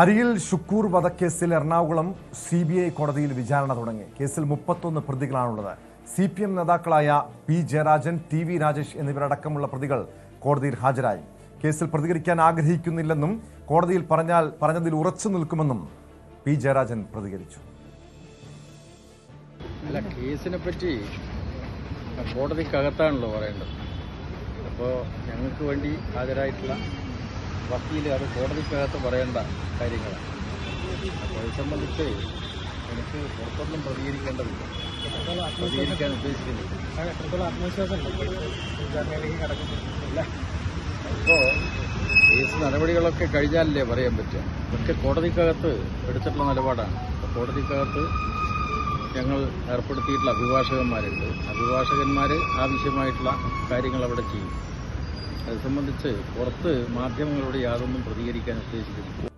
അരിയിൽ ഷുക്കൂർ വധക്കേസിൽ എറണാകുളം CBI കോടതിയിൽ വിചാരണ തുടങ്ങി. കേസിൽ 31 പ്രതികളാണുള്ളത്. CPM നേതാക്കളായ P. ജയരാജൻ, TV രാജേഷ് എന്നിവരടക്കമുള്ള പ്രതികൾ കോടതിയിൽ ഹാജരായി. കേസിൽ പ്രതികരിക്കാൻ ആഗ്രഹിക്കുന്നില്ലെന്നും കോടതിയിൽ പറഞ്ഞതിൽ ഉറച്ചു നിൽക്കുമെന്നും P. ജയരാജൻ പ്രതികരിച്ചു. അല്ല, കേസിനെ പറ്റി കോടതിക്കകത്താണല്ലോ പറയേണ്ടത്. അപ്പോൾ ഞങ്ങൾക്ക് വേണ്ടി ഹാജരായിട്ടുള്ള വക്കീൽ അത് കോടതിക്കകത്ത് പറയേണ്ട കാര്യങ്ങളാണ്. അപ്പോൾ അത് സംബന്ധിച്ച് എനിക്ക് പുറത്തൊന്നും പ്രതികരിക്കേണ്ടതില്ല, പ്രതികരിക്കാൻ ഉദ്ദേശിക്കുന്നില്ല. അപ്പോൾ കേസ് നടപടികളൊക്കെ കഴിഞ്ഞാലല്ലേ പറയാൻ പറ്റുക. ഇതൊക്കെ കോടതിക്കകത്ത് എടുത്തിട്ടുള്ള നിലപാടാണ്. അപ്പോൾ കോടതിക്കകത്ത് ഞങ്ങൾ ഏർപ്പെടുത്തിയിട്ടുള്ള അഭിഭാഷകന്മാരുണ്ട്. അഭിഭാഷകന്മാർ ആവശ്യമായിട്ടുള്ള കാര്യങ്ങൾ അവിടെ ചെയ്യും. അത് സംബന്ധിച്ച് പുറത്ത് മാധ്യമങ്ങളോട് യാതൊന്നും പ്രതികരിക്കാൻ ഉദ്ദേശിക്കുന്നു.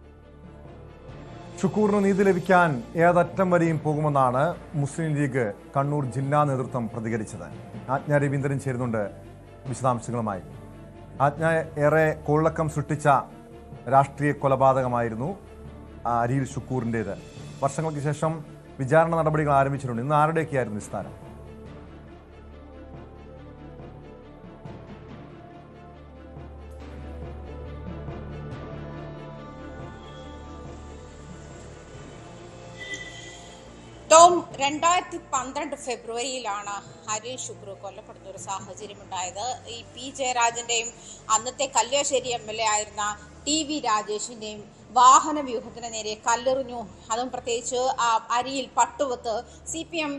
ഷുക്കൂറിന് നീതി ലഭിക്കാൻ ഏതറ്റം വരെയും പോകുമെന്നാണ് മുസ്ലിം ലീഗ് കണ്ണൂർ ജില്ലാ നേതൃത്വം പ്രതികരിച്ചത്. ആജ്ഞ രവീന്ദ്രൻ ചേരുന്നുണ്ട് വിശദാംശങ്ങളുമായി. ആജ്ഞ, ഏറെ കോളിളക്കം സൃഷ്ടിച്ച രാഷ്ട്രീയ കൊലപാതകമായിരുന്നു അരിയിൽ ഷുക്കൂറിൻ്റേത്. വർഷങ്ങൾക്ക് ശേഷം വിചാരണ നടപടികൾ ആരംഭിച്ചിട്ടുണ്ട്. ഇന്ന് ആരുടെയൊക്കെയായിരുന്നു വിസ്താരം? ടോം, 2012 ഫെബ്രുവരിയിലാണ് അരിയിൽ ഷുക്കൂർ കൊല്ലപ്പെടുന്ന ഒരു സാഹചര്യം ഉണ്ടായത്. ഈ P. ജയരാജന്റെയും അന്നത്തെ കല്യാശ്ശേരി MLA ആയിരുന്ന TV രാജേഷിന്റെയും വാഹന വ്യൂഹത്തിന് നേരെ കല്ലെറിഞ്ഞു. അതും പ്രത്യേകിച്ച് അരിയിൽ പട്ടുവത്ത് CPM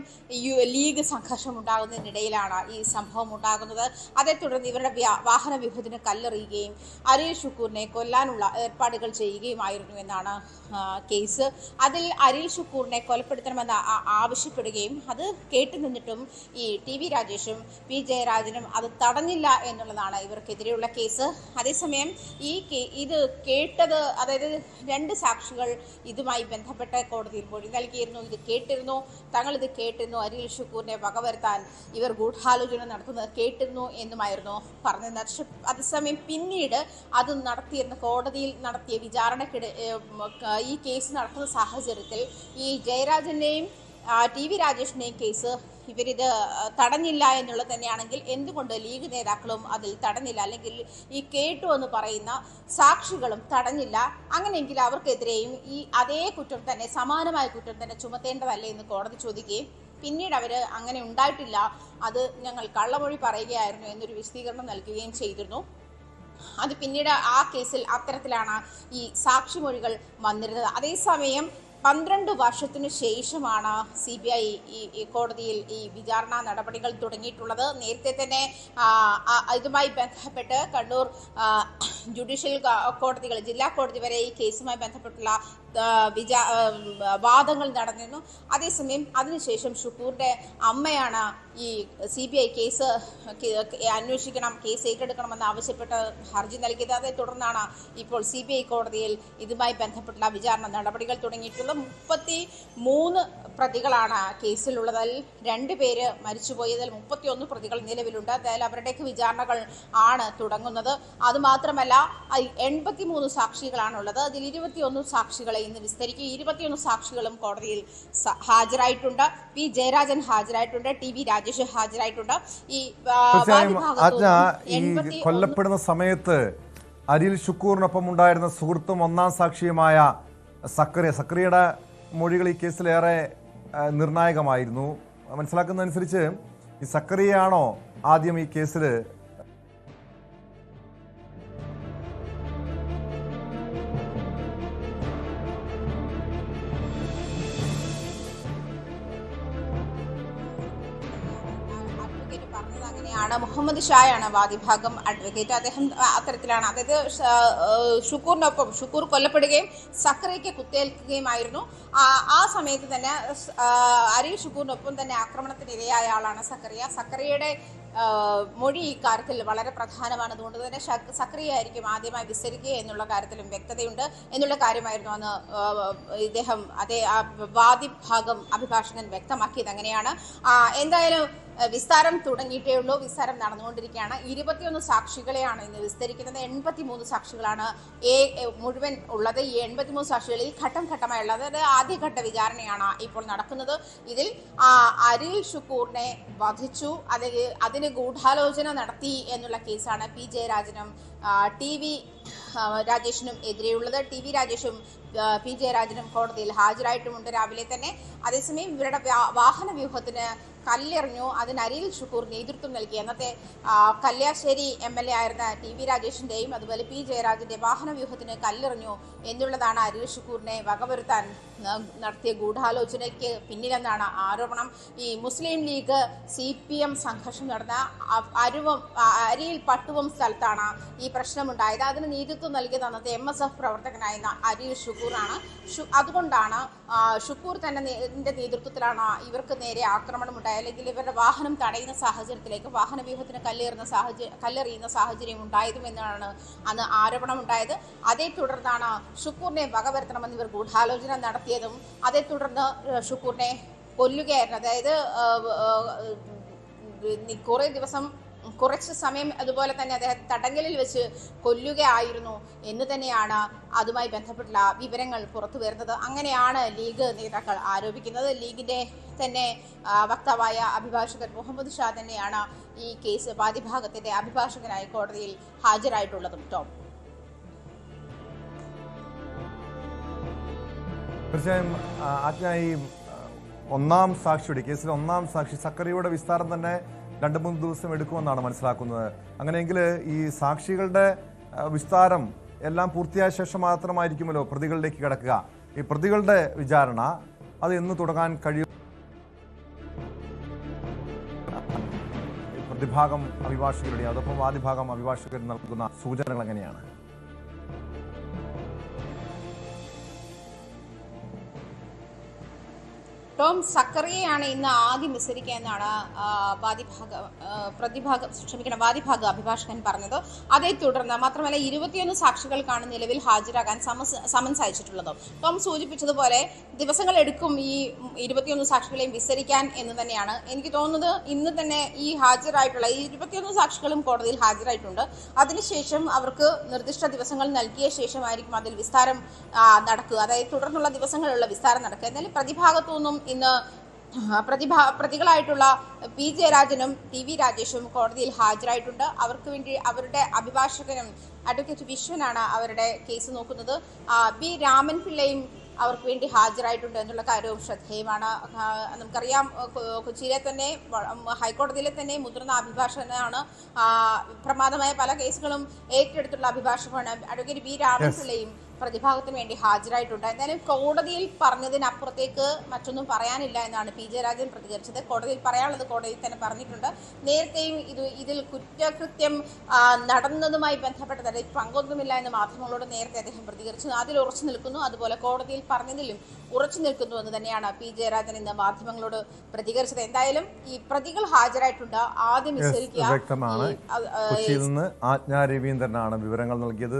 ലീഗ് സംഘർഷം ഉണ്ടാകുന്നതിനിടയിലാണ് ഈ സംഭവം ഉണ്ടാകുന്നത്. അതേ തുടർന്ന് ഇവരുടെ വാഹന വ്യൂഹത്തിന് കല്ലെറിയുകയും അരിയിൽ ഷുക്കൂറിനെ കൊല്ലാനുള്ള ഏർപ്പാടുകൾ ചെയ്യുകയുമായിരുന്നു എന്നാണ് കേസ്. അതിൽ അരിയിൽ ഷുക്കൂറിനെ കൊലപ്പെടുത്തണമെന്ന് ആവശ്യപ്പെടുകയും അത് കേട്ടുനിന്നിട്ടും ഈ TV രാജേഷും P. ജയരാജനും അത് തടഞ്ഞില്ല എന്നുള്ളതാണ് ഇവർക്കെതിരെയുള്ള കേസ്. അതേസമയം ഇത് കേട്ടത്, അതായത് 2 സാക്ഷികൾ ഇതുമായി ബന്ധപ്പെട്ട കോടതിയിൽ മൊഴി നൽകിയിരുന്നു. ഇത് കേട്ടിരുന്നു, തങ്ങൾ ഇത് കേട്ടിരുന്നു, അരിയിൽ ഷുക്കൂറിനെ വകവരുത്താൻ ഇവർ ഗൂഢാലോചന നടത്തുന്നത് കേട്ടിരുന്നു എന്നുമായിരുന്നു പറഞ്ഞത്. അതേസമയം പിന്നീട് അത് നടത്തിയിരുന്ന കോടതിയിൽ നടത്തിയ വിചാരണക്കിടെ ഈ കേസ് നടക്കുന്ന സാഹചര്യത്തിൽ ഈ ജയരാജന്റെയും TV രാജേഷിന്റെയും കേസ് ഇവരിത് തടഞ്ഞില്ല എന്നുള്ളത് തന്നെയാണെങ്കിൽ എന്തുകൊണ്ട് ലീഗ് നേതാക്കളും അതിൽ തടഞ്ഞില്ല, അല്ലെങ്കിൽ ഈ കേട്ടു എന്ന് പറയുന്ന സാക്ഷികളും തടഞ്ഞില്ല? അങ്ങനെയെങ്കിൽ അവർക്കെതിരെയും ഈ അതേ കുറ്റം തന്നെ, സമാനമായ കുറ്റം തന്നെ ചുമത്തേണ്ടതല്ലേ എന്ന് കോടതി ചോദിക്കുകയും പിന്നീട് അവർ അങ്ങനെ ഉണ്ടായിട്ടില്ല, അത് ഞങ്ങൾ കള്ളമൊഴി പറയുകയായിരുന്നു എന്നൊരു വിശദീകരണം നൽകുകയും ചെയ്തിരുന്നു. അത് പിന്നീട് ആ കേസിൽ അത്തരത്തിലാണ് ഈ സാക്ഷിമൊഴികൾ വന്നിരുന്നത്. അതേസമയം 12 വർഷത്തിനു ശേഷമാണ് CBI ഈ കോടതിയിൽ ഈ വിചാരണ നടപടികൾ തുടങ്ങിയിട്ടുള്ളത്. നേരത്തെ തന്നെ ഇതുമായി ബന്ധപ്പെട്ട് കണ്ണൂർ ജുഡീഷ്യൽ കോടതികൾ, ജില്ലാ കോടതി വരെ ഈ കേസുമായി ബന്ധപ്പെട്ടുള്ള വാദങ്ങൾ നടന്നിരുന്നു. അതേസമയം അതിനുശേഷം ഷുക്കൂറിന്റെ അമ്മയാണ് ഈ CBI കേസ് അന്വേഷിക്കണം, കേസ് ഏറ്റെടുക്കണമെന്ന് ആവശ്യപ്പെട്ട് ഹർജി നൽകിയത്. അതേ തുടർന്നാണ് ഇപ്പോൾ CBI കോടതിയിൽ ഇതുമായി ബന്ധപ്പെട്ടുള്ള വിചാരണ നടപടികൾ തുടങ്ങിയിട്ടുള്ളത്. 33 പ്രതികളാണ് കേസിലുള്ളത്. അതിൽ 2 പേര് മരിച്ചുപോയതിൽ 31 പ്രതികൾ നിലവിലുണ്ട്. അതായത് അവരുടെയൊക്കെ വിചാരണകൾ ആണ് തുടങ്ങുന്നത്. അതുമാത്രമല്ല 83 സാക്ഷികളാണുള്ളത്. അതിൽ 21 സാക്ഷികളെ ഇന്ന് വിസ്തരിക്കും. 21 സാക്ഷികളും കോടതിയിൽ ഹാജരായിട്ടുണ്ട്. P. ജയരാജൻ ഹാജരായിട്ടുണ്ട്, TV രാജേഷ് ഹാജരായിട്ടുണ്ട്. ഈ കൊല്ലപ്പെടുന്ന സമയത്ത് അരിയിൽ ഷുക്കൂറിനൊപ്പം ഉണ്ടായിരുന്ന സുഹൃത്തും 1ാം സാക്ഷിയുമായ സക്കറിയയുടെ മൊഴികൾ ഈ കേസിലേറെ നിർണായകമായിരുന്നു. മനസ്സിലാക്കുന്നതനുസരിച്ച് ഈ സക്കറിയയാണോ ആദ്യം ഈ കേസിൽ മുഹമ്മദ് ഷായാണ് വാദിഭാഗം അഡ്വക്കേറ്റ്. അദ്ദേഹം അത്തരത്തിലാണ്, അതായത് ഷുക്കൂർ കൊല്ലപ്പെടുകയും സക്കറിയയ്ക്ക് കുത്തേൽക്കുകയുമായിരുന്നു. ആ സമയത്ത് തന്നെ അരിയിൽ ഷുക്കൂറിനൊപ്പം തന്നെ ആക്രമണത്തിനിരയായ ആളാണ് സക്കറിയയുടെ മൊഴി ഇക്കാര്യത്തിൽ വളരെ പ്രധാനമാണ്. അതുകൊണ്ട് തന്നെ സക്കറിയ ആയിരിക്കും ആദ്യമായി വിസ്തരിക്കുക എന്നുള്ള കാര്യത്തിലും വ്യക്തതയുണ്ട് എന്നുള്ള കാര്യമായിരുന്നു അന്ന് ഇദ്ദേഹം വാദിഭാഗം അഭിഭാഷകൻ വ്യക്തമാക്കിയത്. അങ്ങനെയാണ്. എന്തായാലും വിസ്താരം തുടങ്ങിയിട്ടേ ഉള്ളൂ. വിസ്താരം നടന്നുകൊണ്ടിരിക്കുകയാണ്. 21 സാക്ഷികളെയാണ് ഇന്ന് വിസ്തരിക്കുന്നത്. 83 സാക്ഷികളാണ് മുഴുവൻ ഉള്ളത്. ഈ 83 സാക്ഷികളിൽ ഘട്ടം ഘട്ടമായുള്ള, അതായത് ആദ്യഘട്ട വിചാരണയാണ് ഇപ്പോൾ നടക്കുന്നത്. ഇതിൽ അരിൽ ഷുക്കൂറിനെ വധിച്ചു, അതിന് ഗൂഢാലോചന നടത്തി എന്നുള്ള കേസാണ് പി ജയരാജനും TV രാജേഷിനും എതിരെയുള്ളത്. TV രാജേഷും പി ജയരാജനും കോടതിയിൽ ഹാജരായിട്ടുമുണ്ട് രാവിലെ തന്നെ. അതേസമയം ഇവരുടെ വാഹന വ്യൂഹത്തിന് കല്ലെറിഞ്ഞു, അതിന് അരിൽ ഷുക്കൂർ നേതൃത്വം നൽകി. അന്നത്തെ കല്യാശ്ശേരി MLA ആയിരുന്ന TV രാജേഷിന്റെയും അതുപോലെ പി ജയരാജന്റെ വാഹന വ്യൂഹത്തിന് കല്ലെറിഞ്ഞു എന്നുള്ളതാണ് അരിൽ ഷുക്കൂറിനെ വകവരുത്താൻ നടത്തിയ ഗൂഢാലോചനയ്ക്ക് പിന്നിലെന്നാണ് ആരോപണം. ഈ മുസ്ലിം ലീഗ് CPM സംഘർഷം നടന്ന അരിയിൽ പട്ടുവം സ്ഥലത്താണ് ഈ പ്രശ്നമുണ്ടായത്. അതിന് നേതൃത്വം നൽകിയത് അന്നത്തെ MSF പ്രവർത്തകനായിരുന്ന അരിൽ ഷുക്കൂറാണ്. അതുകൊണ്ടാണ് ഷുക്കൂർ തന്നെ നേതൃത്വത്തിലാണ് ഇവർക്ക് നേരെ ആക്രമണം ഉണ്ടായത്, അല്ലെങ്കിൽ ഇവരുടെ വാഹനം തടയുന്ന സാഹചര്യത്തിലേക്ക് വാഹന വ്യൂഹത്തിന് കല്ലെറിയുന്ന സാഹചര്യം ഉണ്ടായതുമെന്നാണ് അന്ന് ആരോപണം ഉണ്ടായത്. അതേ തുടർന്നാണ് ഷുക്കൂറിനെ വകവരുത്തണമെന്ന് ഇവർ ഗൂഢാലോചന നടത്തിയതും അതേ തുടർന്ന് ഷുക്കൂറിനെ കൊല്ലുകയായിരുന്നു. അതായത് കുറച്ച് സമയം അതുപോലെ തന്നെ അദ്ദേഹത്തെ തടങ്കലിൽ വെച്ച് കൊല്ലുകയായിരുന്നു എന്ന് തന്നെയാണ് അതുമായി ബന്ധപ്പെട്ടുള്ള വിവരങ്ങൾ പുറത്തു വരുന്നത്. അങ്ങനെയാണ് ലീഗ് നേതാക്കൾ ആരോപിക്കുന്നത്. ലീഗിന്റെ തന്നെ വക്താവായ അഭിഭാഷകൻ മുഹമ്മദ് ഷാ തന്നെയാണ് ഈ കേസ് വാദിഭാഗത്തിന്റെ അഭിഭാഷകനായി കോടതിയിൽ ഹാജരായിട്ടുള്ളതും. ടോം, തീർച്ചയായും ഈ ഒന്നാം സാക്ഷിയുടെ കേസിൽ ഒന്നാം സാക്ഷി സക്കറിയുടെ വിസ്താരം തന്നെ 2-3 ദിവസം എടുക്കുമെന്നാണ് മനസ്സിലാക്കുന്നത്. അങ്ങനെയെങ്കിൽ ഈ സാക്ഷികളുടെ വിസ്താരം എല്ലാം പൂർത്തിയായ ശേഷം മാത്രമായിരിക്കുമല്ലോ പ്രതികളിലേക്ക് കിടക്കുക. ഈ പ്രതികളുടെ വിചാരണ അത് എന്ന് തുടങ്ങാൻ കഴിയും? പ്രതിഭാഗം അഭിഭാഷകരുടെ അതോടൊപ്പം വാദിഭാഗം അഭിഭാഷകർ നൽകുന്ന സൂചനകൾ എങ്ങനെയാണ്? ടോം, സക്കറിയയാണ് ഇന്ന് ആദ്യം വിസ്തരിക്കുക എന്നാണ് വാദിഭാഗ അഭിഭാഷകൻ പറഞ്ഞത്. അതേ തുടർന്ന് മാത്രമല്ല 21 സാക്ഷികൾക്കാണ് നിലവിൽ ഹാജരാകാൻ സമൻസ് അയച്ചിട്ടുള്ളത്. ടോം സൂചിപ്പിച്ചതുപോലെ ദിവസങ്ങൾ എടുക്കും ഈ 21 സാക്ഷികളെയും വിസ്തരിക്കാൻ എന്ന് തന്നെയാണ് എനിക്ക് തോന്നുന്നത്. ഇന്ന് തന്നെ ഈ ഹാജരായിട്ടുള്ള 21 സാക്ഷികളും കോടതിയിൽ ഹാജരായിട്ടുണ്ട്. അതിനുശേഷം അവർക്ക് നിർദ്ദിഷ്ട ദിവസങ്ങൾ നൽകിയ ശേഷമായിരിക്കും അതിൽ വിസ്താരം നടക്കുക. അതായത് തുടർന്നുള്ള ദിവസങ്ങളിലുള്ള വിസ്താരം നടക്കുക. എന്നാലും പ്രതിഭാഗത്തുനിന്നും ഇന്ന് പ്രതികളായിട്ടുള്ള പി ജയരാജനും TV രാജേഷും കോടതിയിൽ ഹാജരായിട്ടുണ്ട്. അവർക്ക് വേണ്ടി അവരുടെ അഭിഭാഷകനും അഡ്വക്കേറ്റ് വിശ്വനാണ് അവരുടെ കേസ് നോക്കുന്നത്. B രാമൻ പിള്ളയും അവർക്ക് വേണ്ടി ഹാജരായിട്ടുണ്ട് എന്നുള്ള കാര്യവും ശ്രദ്ധേയമാണ്. നമുക്കറിയാം, കൊച്ചിയിലെ തന്നെ ഹൈക്കോടതിയിലെ തന്നെ മുതിർന്ന അഭിഭാഷകനാണ്. പ്രമാദമായ പല കേസുകളും ഏറ്റെടുത്തുള്ള അഭിഭാഷകനാണ് അഡ്വക്കേറ്റ് B രാമൻ പിള്ളയും പ്രതിഭാഗത്തിന് വേണ്ടി ഹാജരായിട്ടുണ്ട്. എന്തായാലും കോടതിയിൽ പറഞ്ഞതിനപ്പുറത്തേക്ക് മറ്റൊന്നും പറയാനില്ല എന്നാണ് പി ജയരാജൻ പ്രതികരിച്ചത്. കോടതിയിൽ പറയാനുള്ളത് കോടതിയിൽ തന്നെ പറഞ്ഞിട്ടുണ്ട്. നേരത്തെയും ഇതിൽ കുറ്റകൃത്യം നടന്നതുമായി ബന്ധപ്പെട്ടത് പങ്കൊന്നുമില്ല എന്ന് മാധ്യമങ്ങളോട് നേരത്തെ അദ്ദേഹം പ്രതികരിച്ചു. അതിൽ ഉറച്ചു നിൽക്കുന്നു. അതുപോലെ കോടതിയിൽ പറഞ്ഞതിലും ഉറച്ചു നിൽക്കുന്നു എന്ന് തന്നെയാണ് പി ജയരാജൻ ഇന്ന് മാധ്യമങ്ങളോട് പ്രതികരിച്ചത്. എന്തായാലും ഈ പ്രതികൾ ഹാജരായിട്ടുണ്ട്. ആദ്യം വിസ്തരിക്കുക. വ്യക്തമാണ്. കൊച്ചിയിൽ നിന്ന് ആജ്ഞ രവീന്ദ്രനാണ് വിവരങ്ങൾ നൽകിയത്.